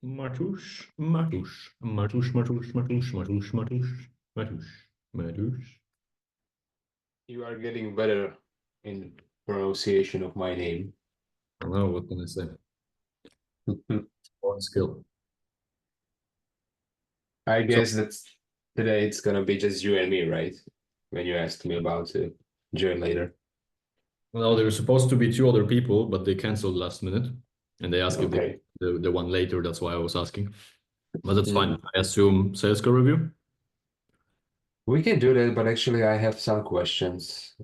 Matusz, Matusz, Matusz, Matusz, Matusz, Matusz, Matusz, Matusz, Matusz. You are getting better in pronunciation of my name. I don't know, what can I say? One skill. I guess that today it's gonna be just you and me, right? When you asked me about to join later. Well, there were supposed to be two other people, but they canceled last minute. And they asked if they Okay. the one later. That's why I was asking. But that's Mm. fine. I assume sales call review. We can do that, but actually I have some questions.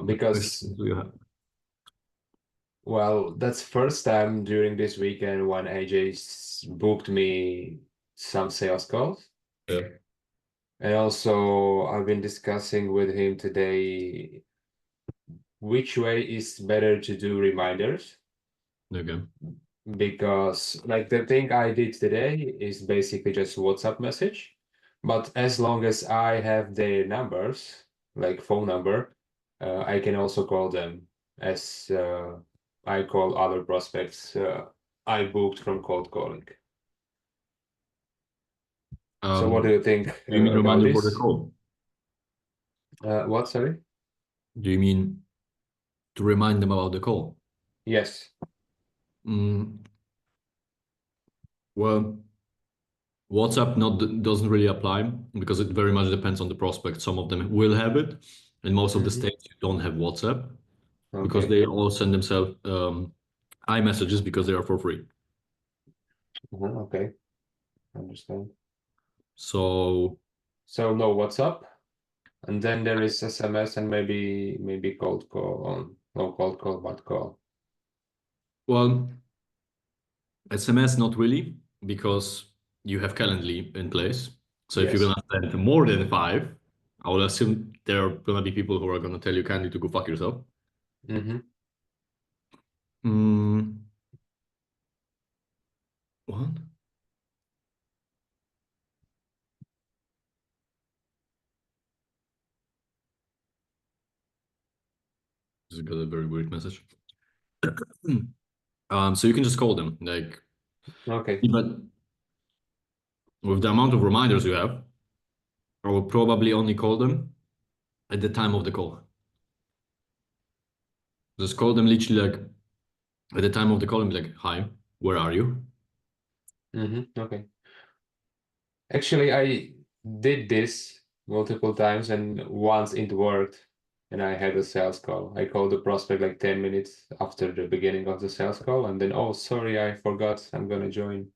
Because Do you have? well, that's first time during this weekend when AJ booked me some sales calls. Yeah. And also I've been discussing with him today which way is better to do reminders. Okay. Because like the thing I did today is basically just WhatsApp message, but as long as I have their numbers, like phone number, I can also call them as I call other prospects I booked from cold calling. So what do you think Do you mean about reminder for the this? call? What, sorry? Do you mean to remind them about the call? Yes. Mm, well, WhatsApp doesn't really apply because it very much depends on the prospect. Some of them will have it, and most of the Mhm. states don't have WhatsApp because Okay. they all send themselves iMessages because they are for free. Okay. Understand. So, So no WhatsApp, and then there is SMS and maybe cold call on no cold call but call. well, SMS not really because you have Calendly in place. So if you're Yes. gonna send more than five, I will assume there are gonna be people who are gonna tell you kindly to go fuck yourself. Mm-hmm. Mm, what? Just got a very weird message. So you can just call them. Like, Okay. but with the amount of reminders you have, I will probably only call them at the time of the call. Just call them literally like at the time of the call and be like, "Hi, where are you?" Mm-hmm. Okay. Actually, I did this multiple times and once it worked and I had a sales call. I called the prospect like 10 minutes after the beginning of the sales call and then, oh, sorry, I forgot I'm gonna join.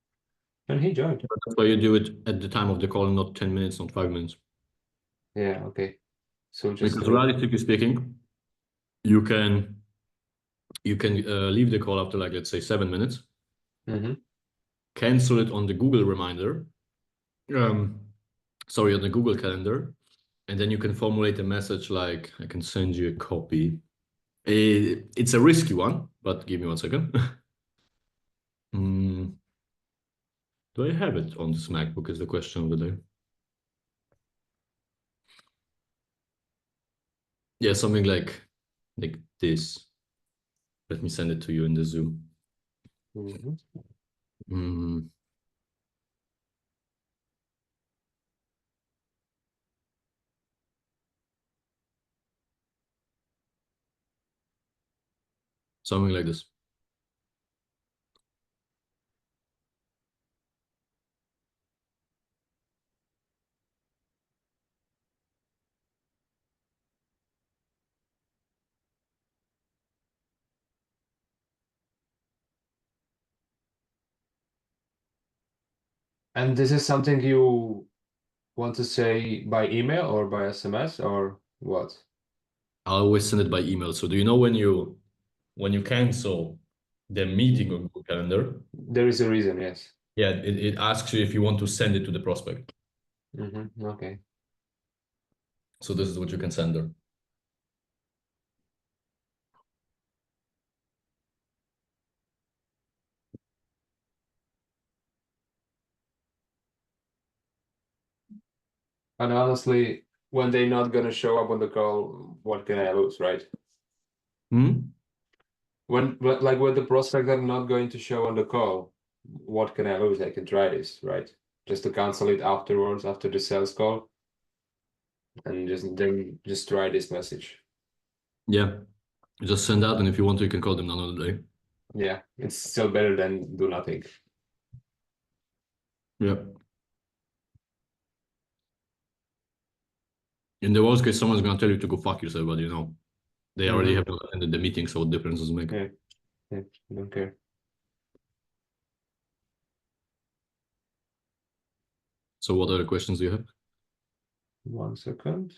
And he joined. That's why you do it at the time of the call, not 10 minutes, not 5 minutes. Yeah, okay. So just Because realistically speaking, you can leave the call after like let's say 7 minutes, mm-hmm. cancel it on the Google reminder, um, sorry, on the Google Calendar, and then you can formulate a message like, I can send you a copy. It's a risky one, but give me 1 second. Mm, do I have it on this MacBook is the question of the day. Yeah, something like this. Let me send it to you in the Zoom. Mm-hmm. Mm, something like this. And this is something you want to say by email or by SMS or what? I always send it by email. So do you know when you cancel the meeting on Google Calendar, There is a reason, yes. yeah, it asks you if you want to send it to the prospect. Mm-hmm. Okay. So this is what you can send her. And honestly, when they're not gonna show up on the call, what can I lose, right? Hmm? When like when the prospects are not going to show on the call, what can I lose? I can try this, right? Just to cancel it afterwards, after the sales call, and just try this message. Yeah, just send that, and if you want to, you can call them another day. Yeah, it's still better than do nothing. Yeah. In the worst case, someone's gonna tell you to go fuck yourself, but they already have attended the meeting, so what difference does it make? Yeah, yeah, I don't care. So what other questions do you have? 1 second.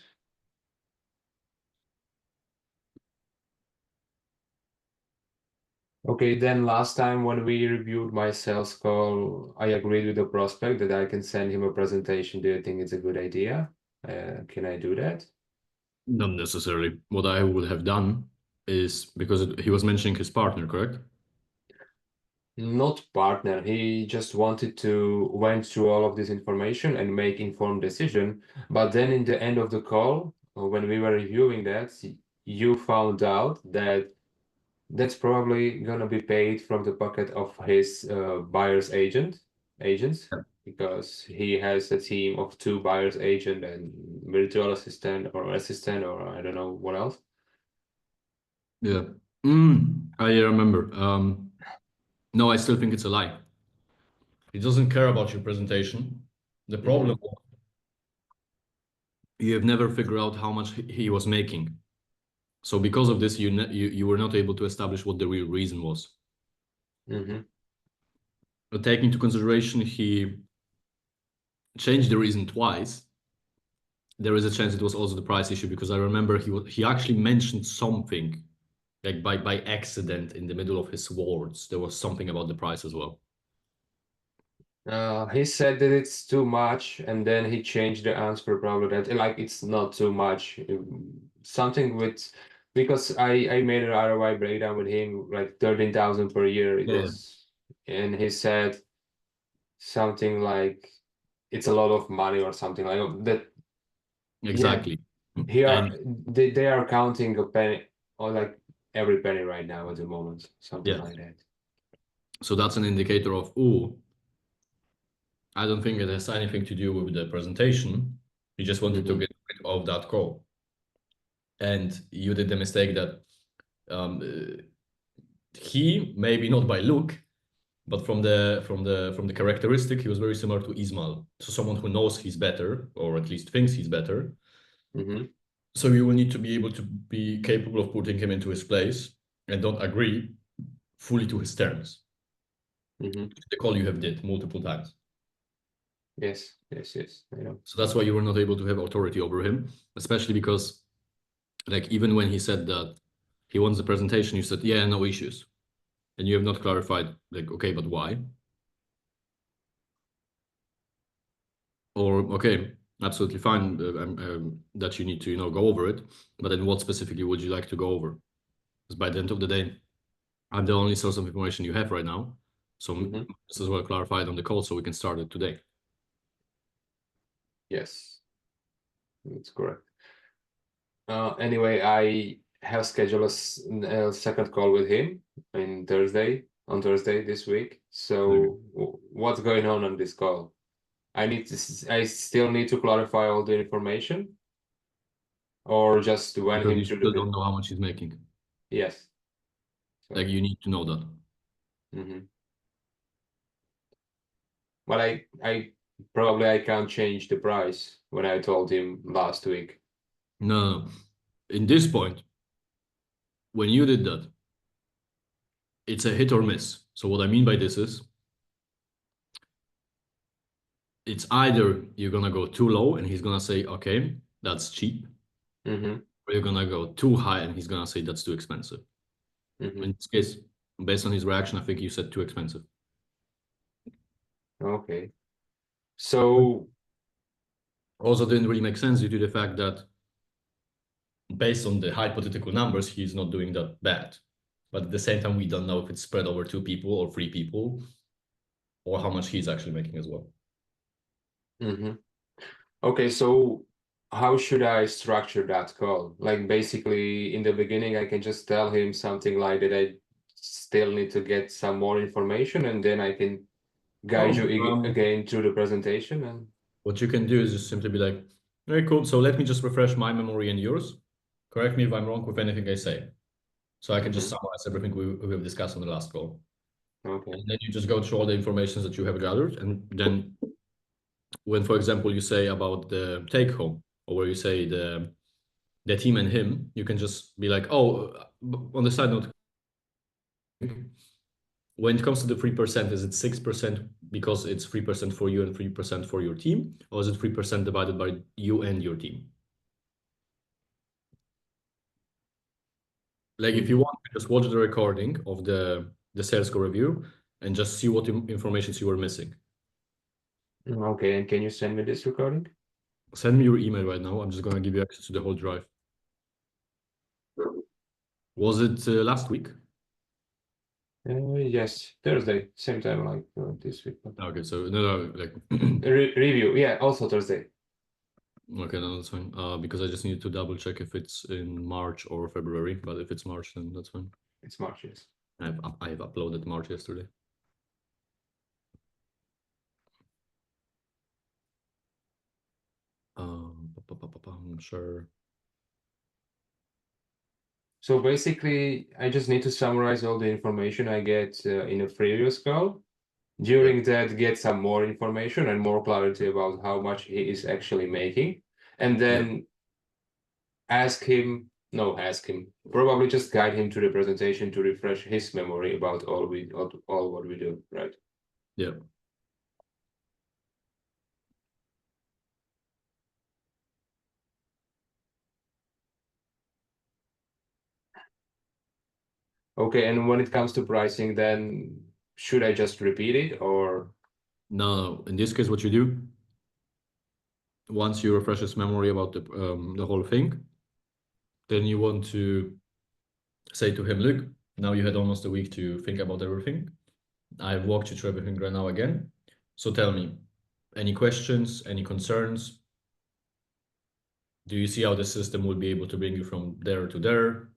Okay, then last time when we reviewed my sales call, I agreed with the prospect that I can send him a presentation. Do you think it's a good idea? Can I do that? Not necessarily. What I would have done is because he was mentioning his partner, correct? Not partner. He just wanted to went through all of this information and make informed decision. But then in the end of the call, when we were reviewing that, you found out that that's probably gonna be paid from the pocket of his buyer's agents, Yeah. because he has a team of 2 buyer's agent and virtual assistant or I don't know what else. Yeah. I remember. No, I still think it's a lie. He doesn't care about your presentation. The problem, Mm-hmm. you have never figured out how much he was making. So because of this, you were not able to establish what the real reason was. Mm-hmm. But taking into consideration he changed the reason twice, there is a chance it was also the price issue because I remember he actually mentioned something like by accident in the middle of his words. There was something about the price as well. He said that it's too much, and then he changed the answer probably that like it's not too much. Something with because I made an ROI breakdown with him like 13,000 per year it Yeah, was, and he said something like it's a lot of money or something like that. Yeah, exactly. here And they are counting a penny or like every penny right now at the moment, something yeah, like that. so that's an indicator of, oh, I don't think it has anything to do with the presentation. He just wanted to Mm-hmm. get rid of that call. And you did the mistake that um, he, maybe not by look, but from the characteristic, he was very similar to Ismael. So someone who knows he's better, or at least thinks he's better. Mm-hmm. So you will need to be able to be capable of putting him into his place and don't agree fully to his terms. Mm-hmm. The call you have did multiple times. Yes, yes, yes. I know. So that's why you were not able to have authority over him, especially because, like, even when he said that he wants the presentation, you said, yeah, no issues. And you have not clarified, like, okay, but why? Or, okay, absolutely fine that you need to, go over it. But then what specifically would you like to go over? Because by the end of the day, I'm the only source of information you have right now. So Mm-hmm. this is well clarified on the call so we can start it today. Yes, that's correct. Anyway, I have scheduled a second call with him on Thursday this week. Okay. So what's going on this call? I still need to clarify all the information, or just went Because him you through still don't the. know how much he's making. Yes. Like So, you need to know that. mhm. But I probably I can't change the price when I told him last week. No. In this point, when you did that, it's a hit or miss. So what I mean by this is it's either you're gonna go too low and he's gonna say, okay, that's cheap, Mm-hmm. or you're gonna go too high and he's gonna say that's too expensive. Mm-hmm. In this case, based on his reaction, I think you said too expensive. Okay. So. Also didn't really make sense due to the fact that based on the hypothetical numbers, he's not doing that bad. But at the same time, we don't know if it's spread over 2 people or 3 people, or how much he's actually making as well. Mm-hmm. Okay, so how should I structure that call? Like basically in the beginning, I can just tell him something like that I still need to get some more information, and then I can guide you Oh, again through the presentation and what you can do is just simply be like, very cool. So let me just refresh my memory and yours. Correct me if I'm wrong with anything I say. So I can just Mhm. summarize everything we've discussed on the last call. Okay. And then you just go through all the information that you have gathered. And then when, for example, you say about the take home, or where you say the team and him, you can just be like, oh, on the side note, when it comes to the 3%, is it 6% because it's 3% for you and 3% for your team? Or is it 3% divided by you and your team? Like if you want, you just watch the recording of the sales call review and just see what information you were missing. Okay, and can you send me this recording? Send me your email right now. I'm just going to give you access to the whole drive. Was it last week? Yes, Thursday, same time like this week. Okay, so no, like Review, yeah, also Thursday. okay, no, that's fine. Because I just need to double check if it's in March or February. But if it's March, then that's fine. It's March, yes. I've uploaded March yesterday. I'm sure. So basically, I just need to summarize all the information I get in a previous call. During that, get some more information and more clarity about how much he is actually making. And Yeah, then ask him, probably just guide him to the presentation to refresh his memory about all what we do, right? yeah. Okay, and when it comes to pricing, then should I just repeat it or? No, in this case, what you do once you refresh his memory about the whole thing, then you want to say to him, look, now you had almost a week to think about everything. I've walked you through everything right now again. So tell me, any questions, any concerns? Do you see how the system will be able to bring you from there to there?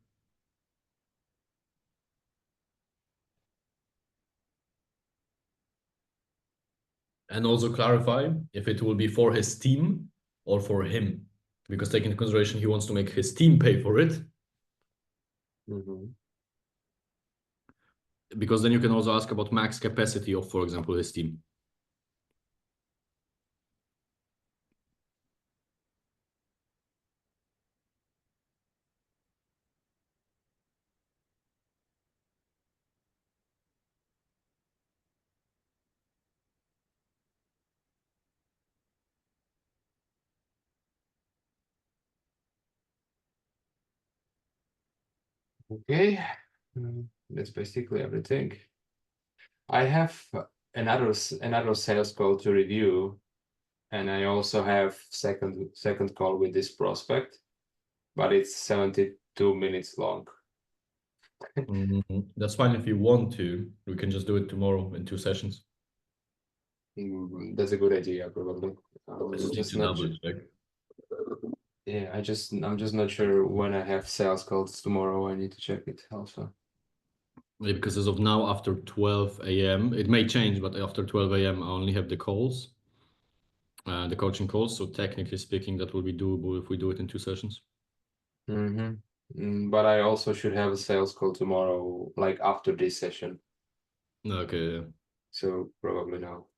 And also clarify if it will be for his team or for him. Because taking into consideration he wants to make his team pay for it. Mhm. Because then you can also ask about max capacity of, for example, his team. Okay, that's basically everything. I have another sales call to review, and I also have second call with this prospect, but it's 72 minutes long. That's fine if you want to. We can just do it tomorrow in 2 sessions. That's a good idea, probably. I just need Just to not. double check. Yeah, I'm just not sure when I have sales calls tomorrow. I need to check it also. Yeah, because as of now, after 12 a.m., it may change, but after 12 a.m., I only have the calls, the coaching calls. So technically speaking, that will be doable if we do it in 2 sessions. But I also should have a sales call tomorrow, like after this session. Okay, yeah. So probably no.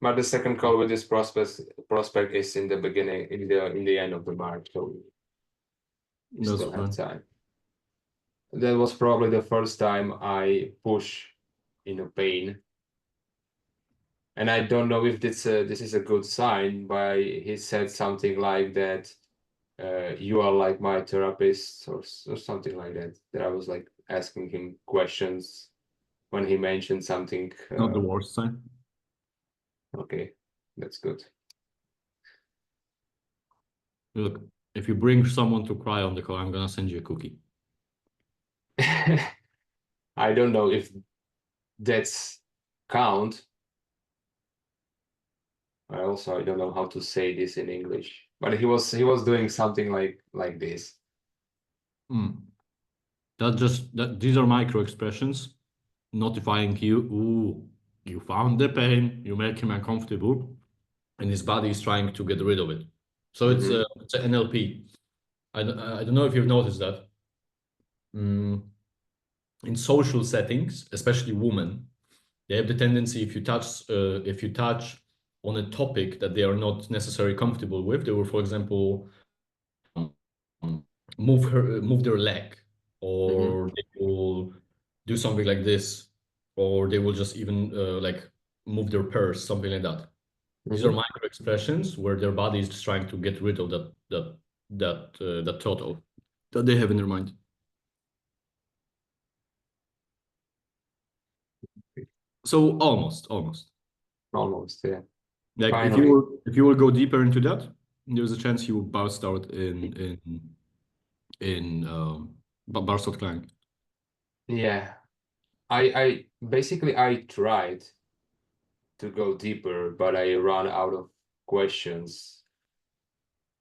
But the second call with this prospect is in the beginning, in the end of the March, so we That's still have fine. time. That was probably the first time I push in a pain. And I don't know if this is a good sign, but he said something like that, you are like my therapist or something like that. That I was like asking him questions when he mentioned something. Not the worst sign. Okay, that's good. Look, if you bring someone to cry on the call, I'm gonna send you a cookie. I don't know if that's count. I don't know how to say this in English, but he was doing something like this. That these are micro expressions notifying you. Ooh, You found the pain, you make him uncomfortable, and his body is trying to get rid of it. So Mm-hmm. it's an NLP. I don't know if you've noticed that. Mm, in social settings, especially women, they have the tendency if you touch on a topic that they are not necessarily comfortable with, they will, for example, move their leg, Mm-hmm. or they will do something like this, or they will just even like move their purse, something like that. These are Mm-hmm. micro expressions where their body is just trying to get rid of that thought of that they have in their mind. So almost. Almost, yeah. Like Finally. if you will go deeper into that, there's a chance you will burst out in burst out crying. Yeah. I basically I tried to go deeper, but I ran out of questions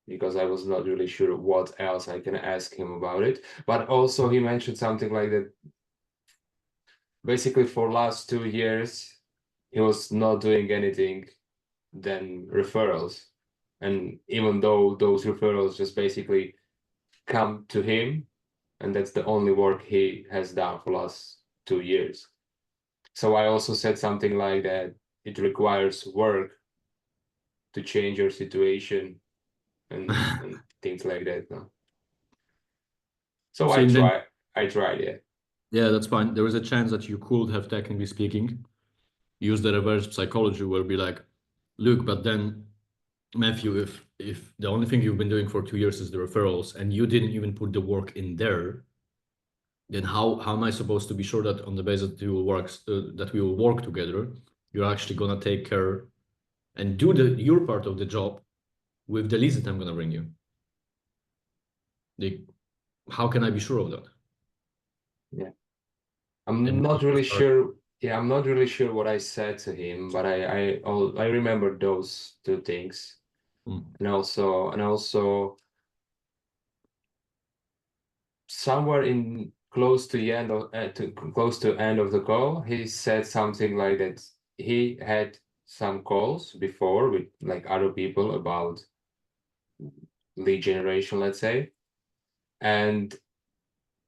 because I was not really sure what else I can ask him about it. But also he mentioned something like that basically for last 2 years he was not doing anything than referrals. And even though those referrals just basically come to him, and that's the only work he has done for last 2 years. So I also said something like that it requires work to change your situation and things like that. No? So See, and then I tried, yeah. yeah, that's fine. There is a chance that you could have, technically speaking, used the reverse psychology where be like, look, but then Matthew, if the only thing you've been doing for 2 years is the referrals and you didn't even put the work in there, then how am I supposed to be sure that on the basis that we will work together, you're actually gonna take care and do your part of the job with the least that I'm gonna bring you? Like, how can I be sure of that? Yeah. And I'm then not you really start, sure. Yeah, I'm not really sure what I said to him, but I remember those two things. mm. And also somewhere in close to end of the call, he said something like that he had some calls before with like other people about lead generation, let's say. And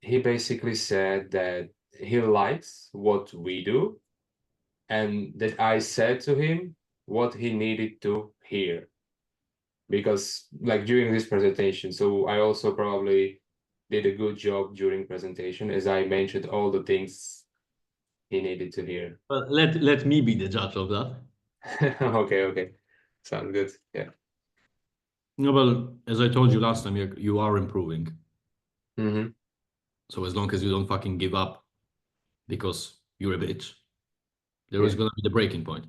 he basically said that he likes what we do and that I said to him what he needed to hear because like during this presentation. So I also probably did a good job during presentation as I mentioned all the things he needed to hear. Well, let me be the judge of that. Okay, okay. Sounds good. Yeah. No, well, as I told you last time, you are improving. Hmm. So as long as you don't fucking give up because you're a bitch, there is Yeah. gonna be the breaking point.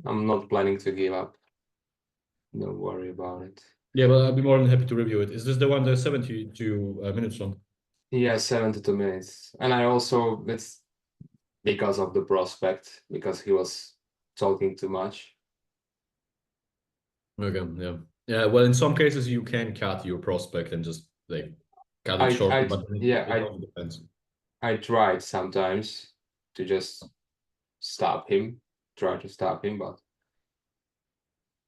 I'm not planning to give up. Don't worry about it. Yeah, but I'd be more than happy to review it. Is this the one that's 72 minutes long? Yeah, 72 minutes. And I also, it's because of the prospect, because he was talking too much. Okay, yeah. Yeah, well, in some cases you can cut your prospect and just like cut it I, short, I, but yeah, it all depends. I tried sometimes to just stop him, try to stop him, but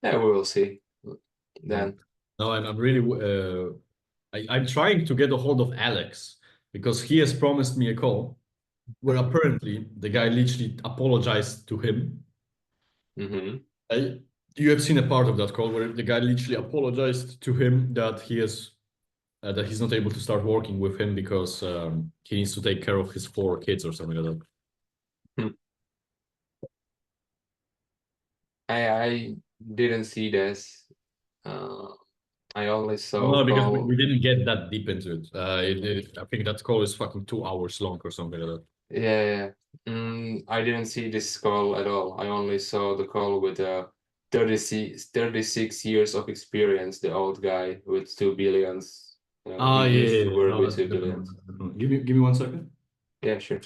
yeah, we will see Mm. then. No, I'm really I'm trying to get a hold of Alex because he has promised me a call where apparently the guy literally apologized to him. Hmm. I, you have seen a part of that call where the guy literally apologized to him that that he's not able to start working with him because he needs to take care of his 4 kids or something like that. I didn't see this. Uh, I only No, saw no, because we call. didn't get that deep into it. I think that call is fucking 2 hours long or something like that. Yeah, yeah. I didn't see this call at all. I only saw the call with 36 years of experience, the old guy with 2 billions. He Ah, yeah, used yeah, to yeah. work No, with that's a two different one. billions. That's a different one. Give me 1 second. Yeah, sure.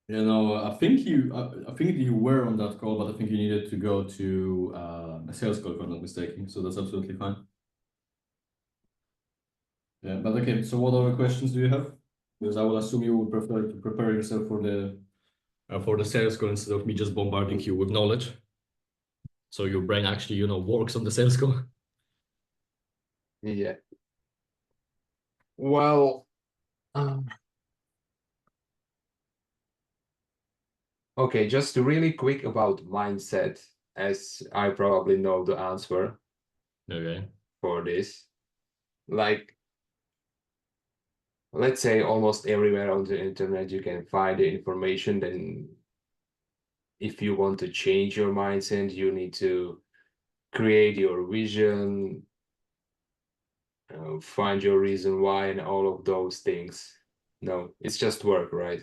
You know, I think you were on that call, but I think you needed to go to a sales call, if I'm not mistaken. So that's absolutely fine. Yeah, but okay. So what other questions do you have? Because I will assume you would prefer to prepare yourself for the sales call instead of me just bombarding you with knowledge. So your brain actually, works on the sales call. Yeah. Well, um, okay, just really quick about mindset, as I probably know the answer Okay. for this. Like, let's say almost everywhere on the internet you can find the information, then if you want to change your mindset, you need to create your vision, find your reason why, and all of those things. No, it's just work, right?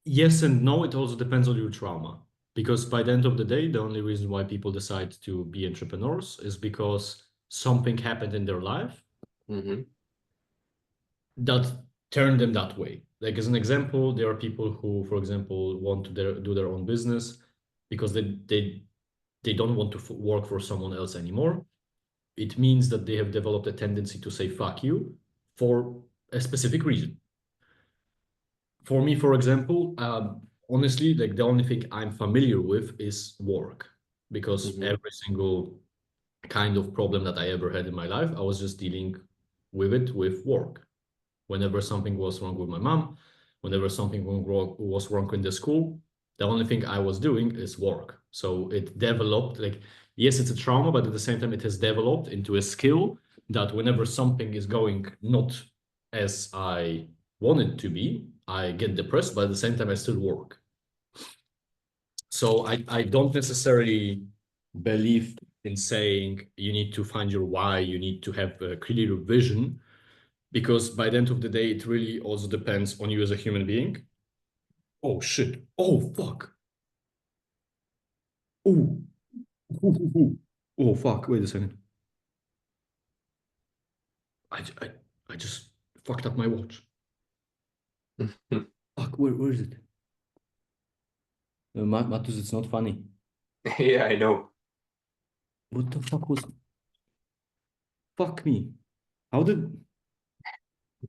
Yes and no, it also depends on your trauma. Because by the end of the day, the only reason why people decide to be entrepreneurs is because something happened in their life Mm-hmm. that turned them that way. Like as an example, there are people who, for example, want to do their own business because they don't want to work for someone else anymore. It means that they have developed a tendency to say fuck you for a specific reason. For me, for example, honestly, like the only thing I'm familiar with is work because Mm-hmm. every single kind of problem that I ever had in my life, I was just dealing with it with work. Whenever something was wrong with my mom, whenever something was wrong in the school, the only thing I was doing is work. So it developed like, yes, it's a trauma, but at the same time, it has developed into a skill that whenever something is going not as I want it to be, I get depressed, but at the same time, I still work. So I don't necessarily believe in saying you need to find your why, you need to have a clear vision, because by the end of the day, it really also depends on you as a human being. Oh shit. Oh fuck. Oh, oh fuck. Wait a second. I, I, I just fucked up my watch. Fuck, where is it? Matus, it's not funny. Yeah, I know. What the fuck was. Fuck me. How did. Uh,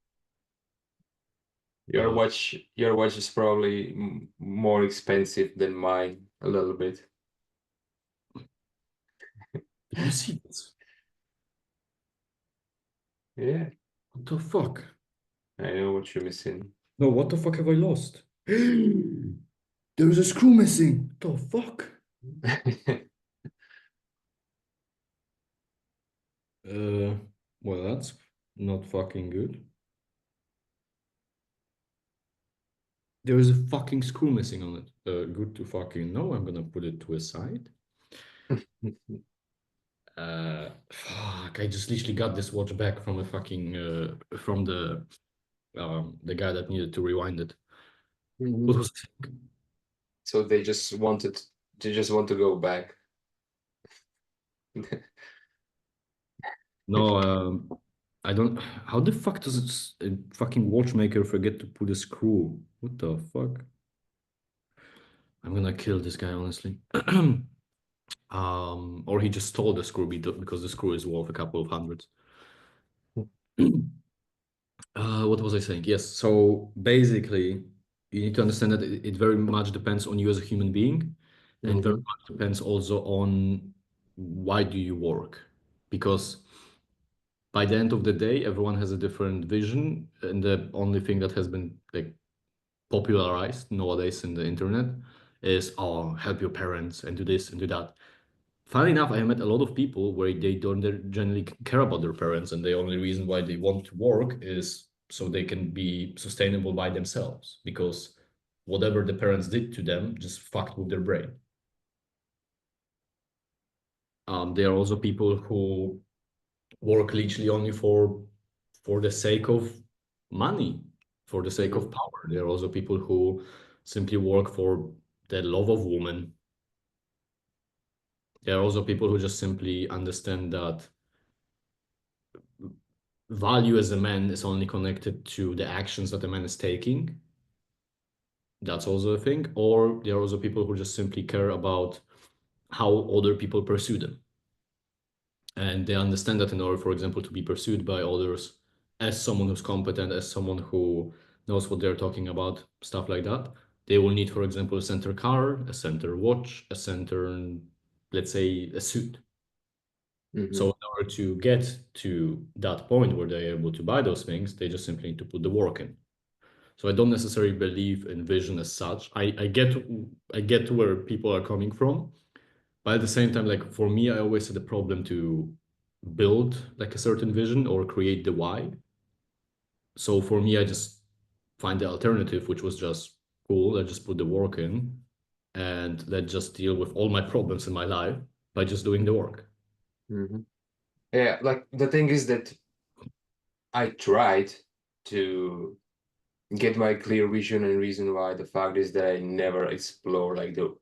Your watch is probably more expensive than mine a little bit. did you see this? Yeah, What the fuck? I know what you're missing. No, what the fuck have I lost? There's a screw missing. The fuck? Uh, well, that's not fucking good. There is a fucking screw missing on it. Good to fucking know. I'm gonna put it to a side. Fuck, I just literally got this watch back from a fucking from the guy that needed to rewind it. What Mhm. was it? So they just want to go back. No, I don't. How the fuck does a fucking watchmaker forget to put a screw? What the fuck? I'm gonna kill this guy, honestly. Or he just stole the screw because the screw is worth a couple of hundreds. What was I saying? Yes. So basically, you need to understand that it very much depends on you as a human being, and very Mhm. much depends also on why do you work. Because by the end of the day, everyone has a different vision, and the only thing that has been like popularized nowadays in the internet is, oh, help your parents and do this and do that. Funny enough, I met a lot of people where they don't generally care about their parents, and the only reason why they want to work is so they can be sustainable by themselves, because whatever the parents did to them just fucked with their brain. There are also people who work literally only for the sake of money, for the sake of Mhm. power. There are also people who simply work for the love of woman. There are also people who just simply understand that value as a man is only connected to the actions that a man is taking. That's also a thing. Or there are also people who just simply care about how other people pursue them. And they understand that in order, for example, to be pursued by others as someone who's competent, as someone who knows what they're talking about, stuff like that, they will need, for example, a center car, a center watch, a center, let's say, a suit. So Hmm. in order to get to that point where they're able to buy those things, they just simply need to put the work in. So I don't necessarily believe in vision as such. I get where people are coming from, but at the same time, like for me, I always had a problem to build like a certain vision or create the why. So for me, I just find the alternative, which was just cool. I just put the work in and let just deal with all my problems in my life by just doing the work. Hmm. Yeah, like the thing is that I tried to get my clear vision and reason why. The fact is that I never explore like the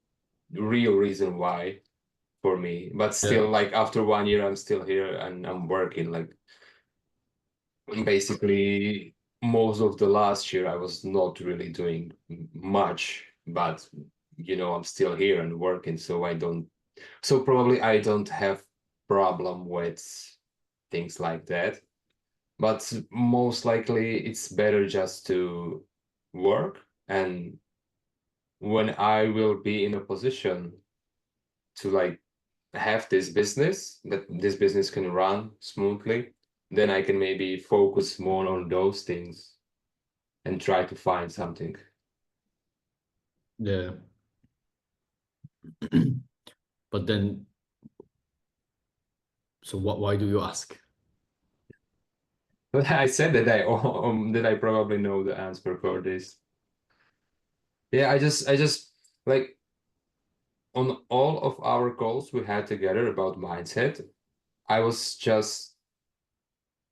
real reason why for me. But Yeah. still, like after 1 year, I'm still here and I'm working. Like basically, most of the last year, I was not really doing much, but I'm still here and working, so I don't. So probably I don't have problem with things like that. But most likely, it's better just to work, and when I will be in a position to like have this business, that this business can run smoothly, then I can maybe focus more on those things and try to find something. Yeah. But then, so why do you ask? But I said that I probably know the answer for this. Yeah, I just like on all of our calls we had together about mindset, I was just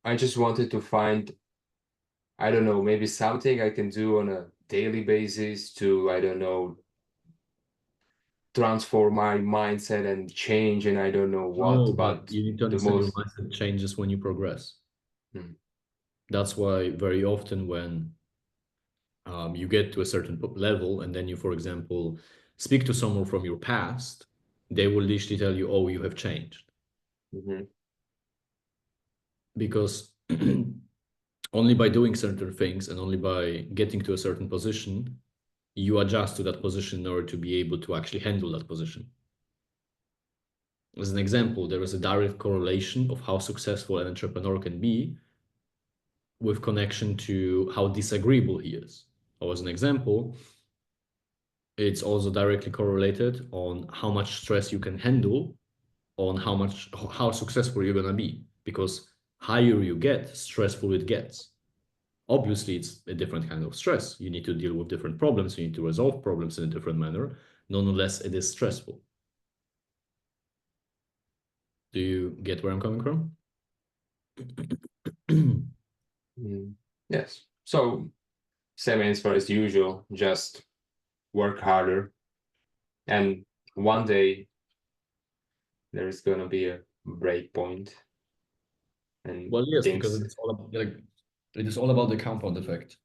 I just wanted to find, I don't know, maybe something I can do on a daily basis to, I don't know, transform my mindset and change, and I don't know No, what, but but you need to the understand your most. mindset changes when you progress. Hmm. That's why very often when you get to a certain level and then you, for example, speak to someone from your past, they will literally tell you, oh, you have changed. Hmm. Because only by doing certain things and only by getting to a certain position, you adjust to that position in order to be able to actually handle that position. As an example, there is a direct correlation of how successful an entrepreneur can be with connection to how disagreeable he is. Or as an example, it's also directly correlated on how much stress you can handle, on how successful you're gonna be. Because higher you get, stressful it gets. Obviously, it's a different kind of stress. You need to deal with different problems, you need to resolve problems in a different manner. Nonetheless, it is stressful. Do you get where I'm coming from? Mm. Yes. So same answer as usual, just work harder, and one day there is gonna be a break point and Well, yes, because things. it's all about, like, it is all about the compound effect.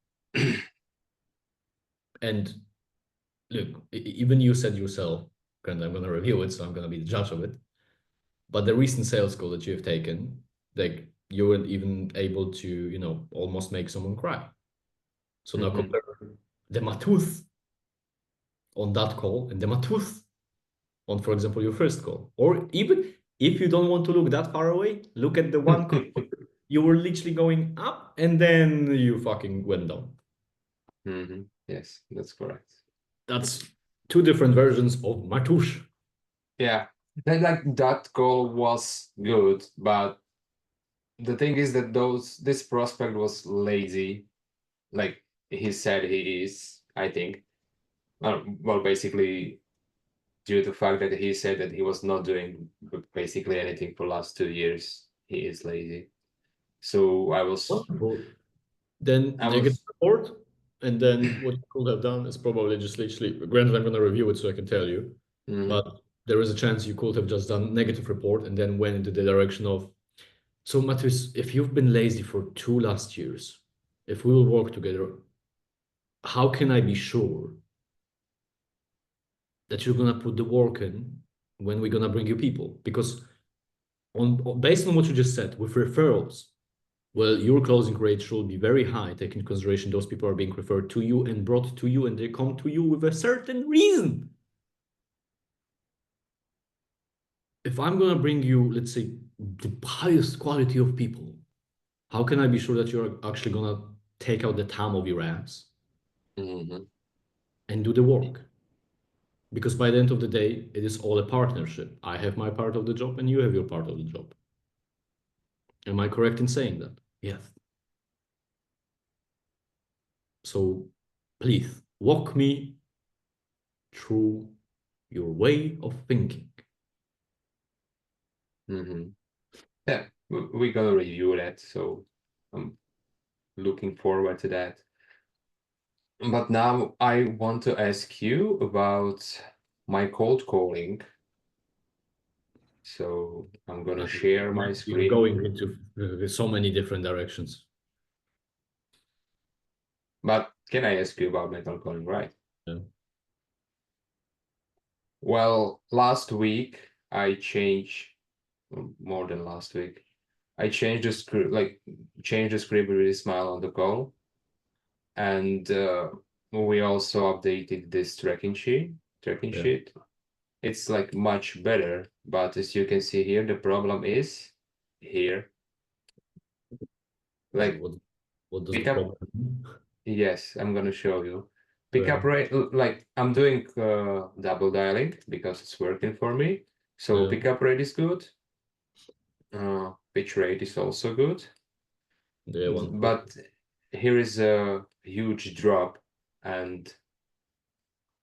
And look, even you said yourself, and I'm going to review it, so I'm going to be the judge of it. But the recent sales call that you've taken, like you were even able to, almost make someone cry. So now Mhm. compare the Matuth on that call and the Matuth on, for example, your first call. Or even if you don't want to look that far away, look at the one call you were literally going up and then you fucking went down. Yes, that's correct. That's two different versions of Matush. Yeah, that goal was good, but the thing is that this prospect was lazy, like he said he is, I think. Well, basically due to the fact that he said that he was not doing basically anything for last 2 years, he is lazy. So Wonderful. Then I negative was. report. And then what you could have done is probably just literally, granted, I'm going to review it so I can tell you, Mhm. but there is a chance you could have just done negative report and then went into the direction of So, Matthias, if you've been lazy for 2 last years, if we will work together, how can I be sure that you're gonna put the work in when we're gonna bring you people? Because based on what you just said, with referrals, well, your closing rate should be very high, taking into consideration those people are being referred to you and brought to you, and they come to you with a certain reason. If I'm gonna bring you, let's say, the highest quality of people, how can I be sure that you're actually gonna take out the time of your ass Mhm. and do the work? Because by the end of the day, it is all a partnership. I have my part of the job and you have your part of the job. Am I correct in saying that? Yes. So please walk me through your way of thinking. Mhm. Yeah, we're gonna review that, so I'm looking forward to that. But now I want to ask you about my cold calling. So I'm gonna share my You're screen. going into so many different directions. But can I ask you about my cold calling, right? Yeah. Well, last week I changed, more than last week. I changed the script, like changed the script with Ismael on the call, and we also updated this Tracking Yeah. sheet. It's like much better, but as you can see here, the problem is here. And Like what does the pickup, problem mean? yes, I'm gonna show you. Yeah. Pickup rate, like I'm doing double dialing because it's working for me. So Yeah. pickup rate is good. Pitch rate is also good. Yeah, But here is a huge drop, and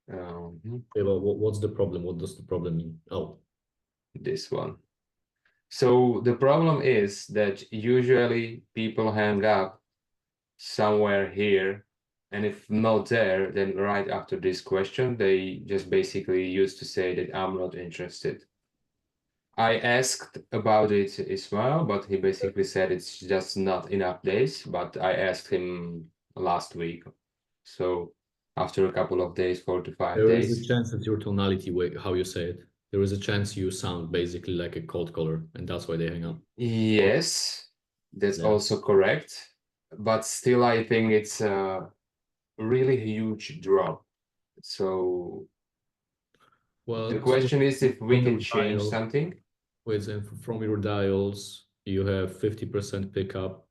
yeah, but what's the problem? What does the problem mean? Oh, this one. So the problem is that usually people hang up somewhere here, and if not there, then right after this question, they just basically used to say that I'm not interested. I asked about it Ismail, but he basically said it's just not enough days. But I asked him last week, so after a couple of days, 4 to 5 there is a days. chance that your tonality, way how you say it, there is a chance you sound basically like a cold caller, and that's why they hang up. Or Yes, that's yeah. also correct. But still, I think it's a really huge drop. So the Well, so question is if we from can your change dials, something. wait, and from your dials, you have 50% pickup.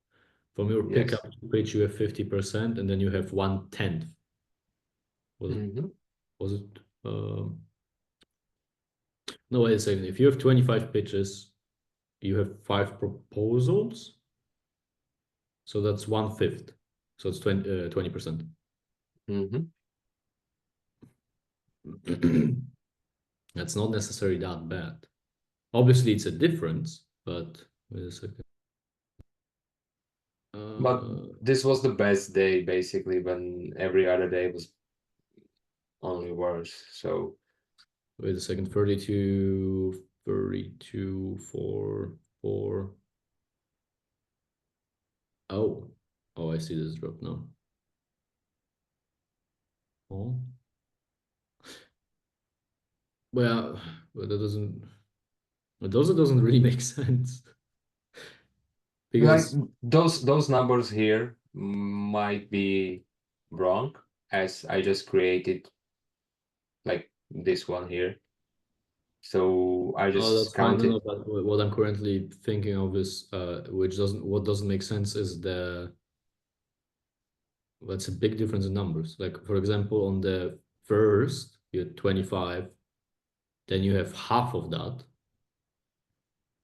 From your pickup Yes. to pitch, you have 50%, and then you have 1/10. Was it? Hmm. Was it? No, wait a second. If you have 25 pitches, you have 5 proposals. So that's 1/5. So it's 20%. Hmm. That's not necessarily that bad. Obviously, it's a difference, but wait a second. But Uh, this was the best day, basically, when every other day was only worse. So wait a second. 32, 32, 4, 4. Oh, oh, I see this drop now. Oh, well, but that doesn't. It also doesn't really make sense like because those numbers here might be wrong, as I just created like this one here. So I oh, just that's fine. No, no, counted. but what I'm currently thinking of is, what doesn't make sense is that's a big difference in numbers. Like, for example, on the first, you had 25, then you have half of that,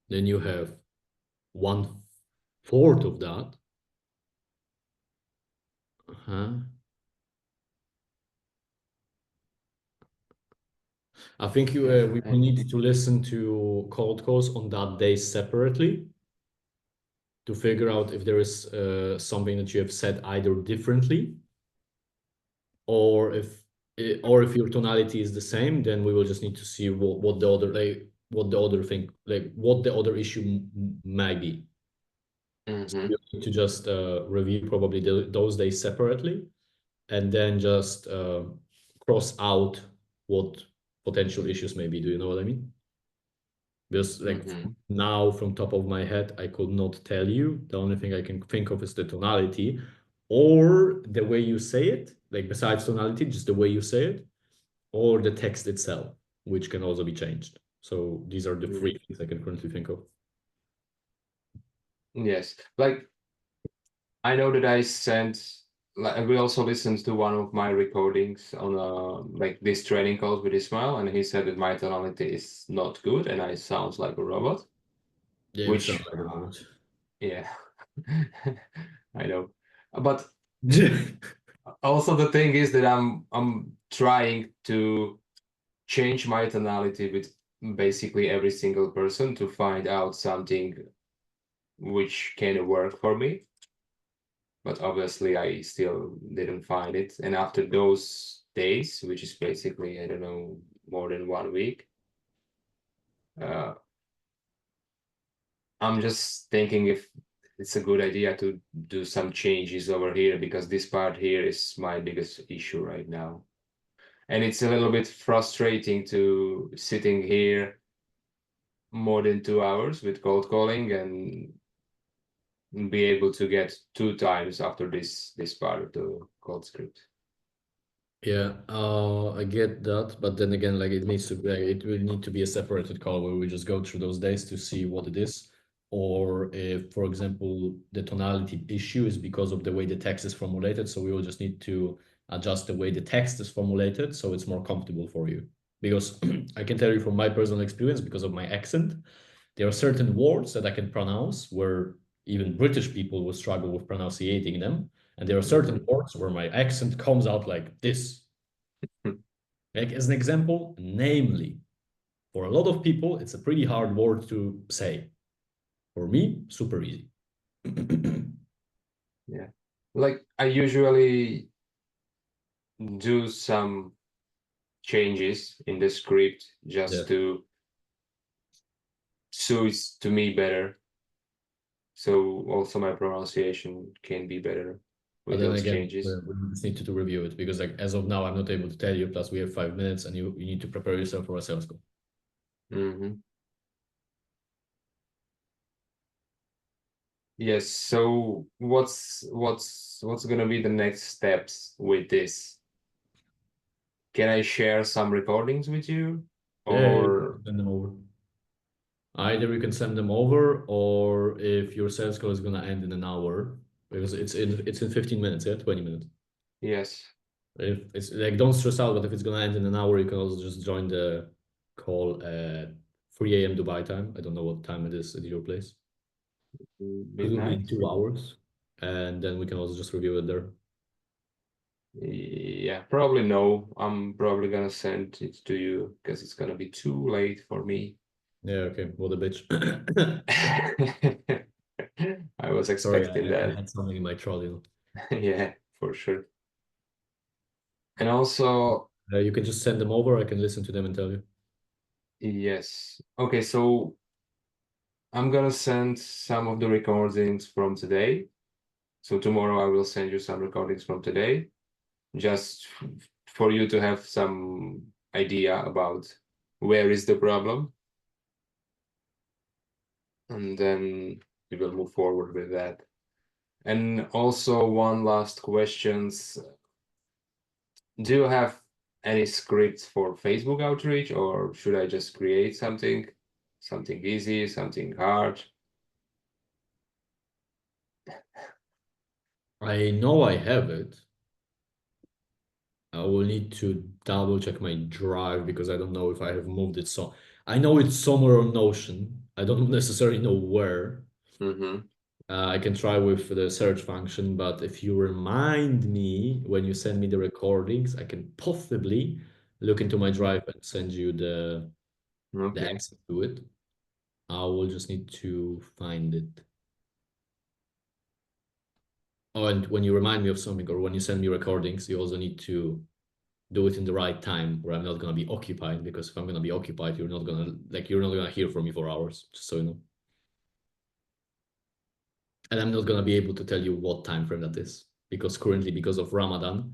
then you have 1/4 of that. Huh? I think we will And need to listen to cold calls on that day separately to figure out if there is something that you have said either differently or if your tonality is the same, then we will just need to see what the other thing, like what the other issue might be. Mm-hmm. You need to just review probably those days separately, and then just cross out what potential issues may be. Do you know what I mean? Because like Mm-hmm. now from top of my head, I could not tell you. The only thing I can think of is the tonality or the way you say it, like besides tonality, just the way you say it, or the text itself, which can also be changed. So these are the three things I can currently think of. Yes. Like I know that I sent like we also listened to one of my recordings on like this training calls with Ismael, and he said that my tonality is not good and I sound like a robot, Yeah, you sound which like a robot. yeah, I know. But also the thing is that I'm trying to change my tonality with basically every single person to find out something which can work for me. But obviously I still didn't find it. And after those days, which is basically, I don't know, more than 1 week, uh, I'm just thinking if it's a good idea to do some changes over here because this part here is my biggest issue right now. And it's a little bit frustrating to sitting here more than 2 hours with cold calling and be able to get 2 times after this part of the cold script. Yeah, I get that, but then again, like it needs to be, like, it will need to be a separated call where we just go through those days to see what it is, or if, for example, the tonality issue is because of the way the text is formulated, so we will just need to adjust the way the text is formulated so it's more comfortable for you. Because I can tell you from my personal experience, because of my accent, there are certain words that I can pronounce where even British people will struggle with pronouncing them. And there are certain Mhm. words where my accent comes out like this. Like as an example, namely, for a lot of people, it's a pretty hard word to say. For me, super easy. Yeah. Like I usually do some changes in the script Yeah. just to suits to me better. So also my pronunciation can be better But with then those again, changes. we just need to review it because like as of now, I'm not able to tell you. Plus, we have 5 minutes, and you need to prepare yourself for a sales call. Hmm. Yes. So what's gonna be the next steps with this? Can I share some recordings with you? Yeah, you Or can send them over. Either you can send them over, or if your sales call is gonna end in an hour, because it's in 15 minutes, yeah, 20 minutes. yes, If it's like don't stress out, but if it's gonna end in an hour, you can also just join the call at 3 a.m. Dubai time. I don't know what time it is at your place. It will be in midnight. 2 hours, and then we can also just review it there. Yeah, probably no. I'm probably gonna send it to you because it's gonna be too late for me. Yeah, okay. What a bitch. I was Sorry, expecting I that. had something in my throat, you Yeah, for sure. And also, know. You can just send them over. I can listen to them and tell you. yes. Okay, so I'm gonna send some of the recordings from today. So tomorrow I will send you some recordings from today, just for you to have some idea about where is the problem, and then we will move forward with that. And also one last questions. Do you have any scripts for Facebook outreach, or should I just create something? Something easy, something hard? I know I have it. I will need to double check my drive because I don't know if I have moved it. So I know it's somewhere on Notion. I don't necessarily know where. Mm-hmm. I can try with the search function, but if you remind me when you send me the recordings, I can possibly look into my drive and send you the Okay. access to it. I will just need to find it. Oh, and when you remind me of something or when you send me recordings, you also need to do it in the right time where I'm not gonna be occupied because if I'm gonna be occupied, you're not gonna hear from me for hours, just so you know. And I'm not gonna be able to tell you what time frame that is because currently, because of Ramadan,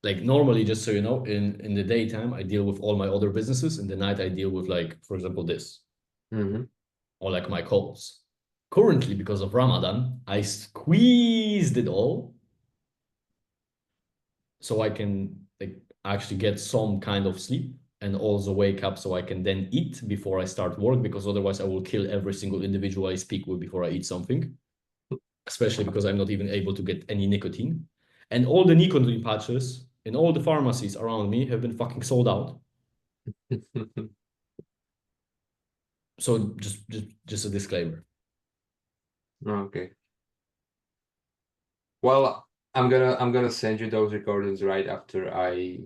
like normally, just so you know, in the daytime I deal with all my other businesses. In the night I deal with, like, for example, this Mm-hmm. or like my calls. Currently, because of Ramadan, I squeezed it all so I can, like, actually get some kind of sleep and also wake up so I can then eat before I start work, because otherwise I will kill every single individual I speak with before I eat something, especially because I'm not even able to get any nicotine. And all the nicotine patches in all the pharmacies around me have been fucking sold out. So just a disclaimer. Okay. Well, I'm gonna send you those recordings right after I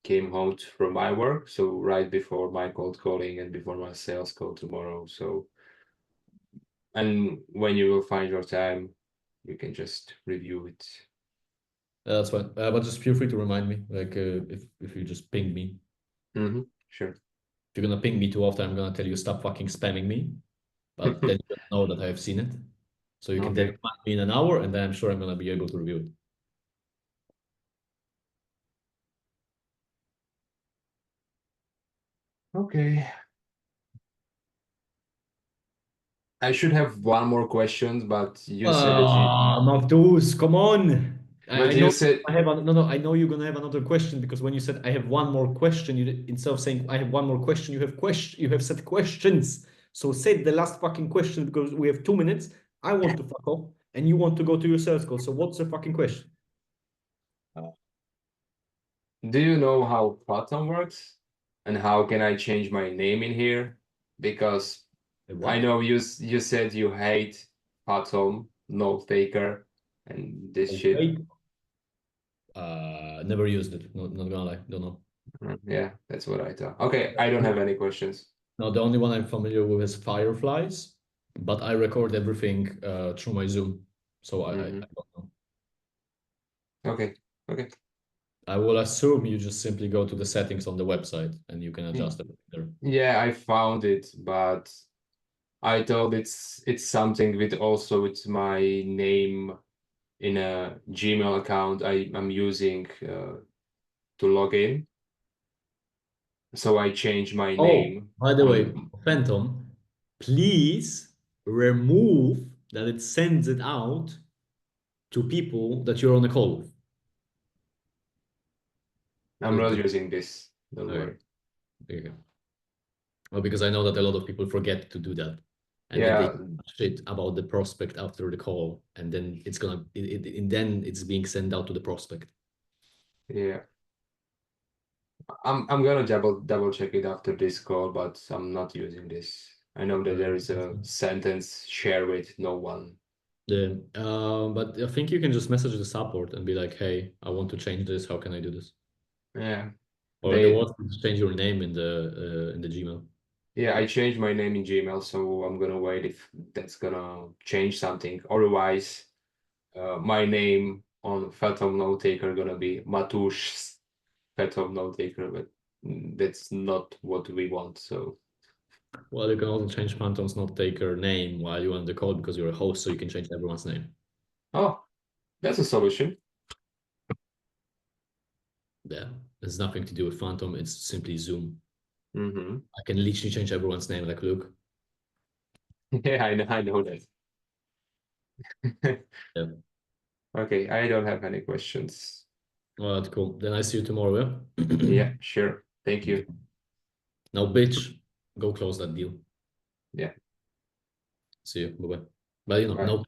came home from my work, so right before my cold calling and before my sales call tomorrow. So, and when you will find your time, you can just review it. That's fine. But just feel free to remind me, like, if you just ping me. Mm-hmm. Sure. If you're gonna ping me too often, I'm gonna tell you stop fucking spamming me. But then you know that I have seen it, so you can then Okay. remind me in an hour, and then I'm sure I'm gonna be able to review it. Okay. I should have one more question, but you said Mavdous, come on. I but you know said I have no, no. I know you're gonna have another question, because when you said I have one more question, you, instead of saying I have one more question, you have question. You have said questions. So say the last fucking question, because we have 2 minutes. I want to fuck off, and you want to go to your sales call. So what's the fucking question? do you know how Phantom works? And how can I change my name in here? Because I What? know you said you hate Phantom, Note Taker, and this shit. Okay. Never used it. Not gonna lie. Don't know. Yeah, that's what I thought. Okay, I don't have any questions. No, the only one I'm familiar with is Fireflies, but I record everything through my Zoom, so I Hmm. don't know. Okay, okay. I will assume you just simply go to the settings on the website and you can Y- adjust everything there. Yeah, I found it, but I thought it's something with also with my name in a Gmail account I'm using to log in. So I changed my Oh, name by the way, on. Phantom, please remove that it sends it out to people that you're on a call with. I'm not using this. Don't Okay, worry. okay. Well, because I know that a lot of people forget to do that, and then they Yeah, shit about the prospect after the call, and then it's gonna and then it's being sent out to the prospect. yeah. I'm gonna double check it after this call, but I'm not using this. I know that there is That's a fine. sentence share with no one. Yeah, but I think you can just message the support and be like, "Hey, I want to change this. How can I do this?" Yeah. Or the They what? Change your name in the Gmail. yeah, I changed my name in Gmail, so I'm gonna wait if that's gonna change something. Otherwise, my name on Phantom Note Taker gonna be Matush Phantom Note Taker, but that's not what we want. So Well, you can also change Phantom's not taker name while you're on the call because you're a host, so you can change everyone's name. oh, that's a solution. Yeah, it's nothing to do with Phantom. It's simply Zoom. Mm-hmm. I can literally change everyone's name. Like, look, Yeah, I know that. yeah, Okay, I don't have any questions. all right, cool. Then I see you tomorrow. Yeah. Yeah, sure. Thank Okay. you. Now, bitch, go close that deal. Yeah, See you. Bye bye. But bye. no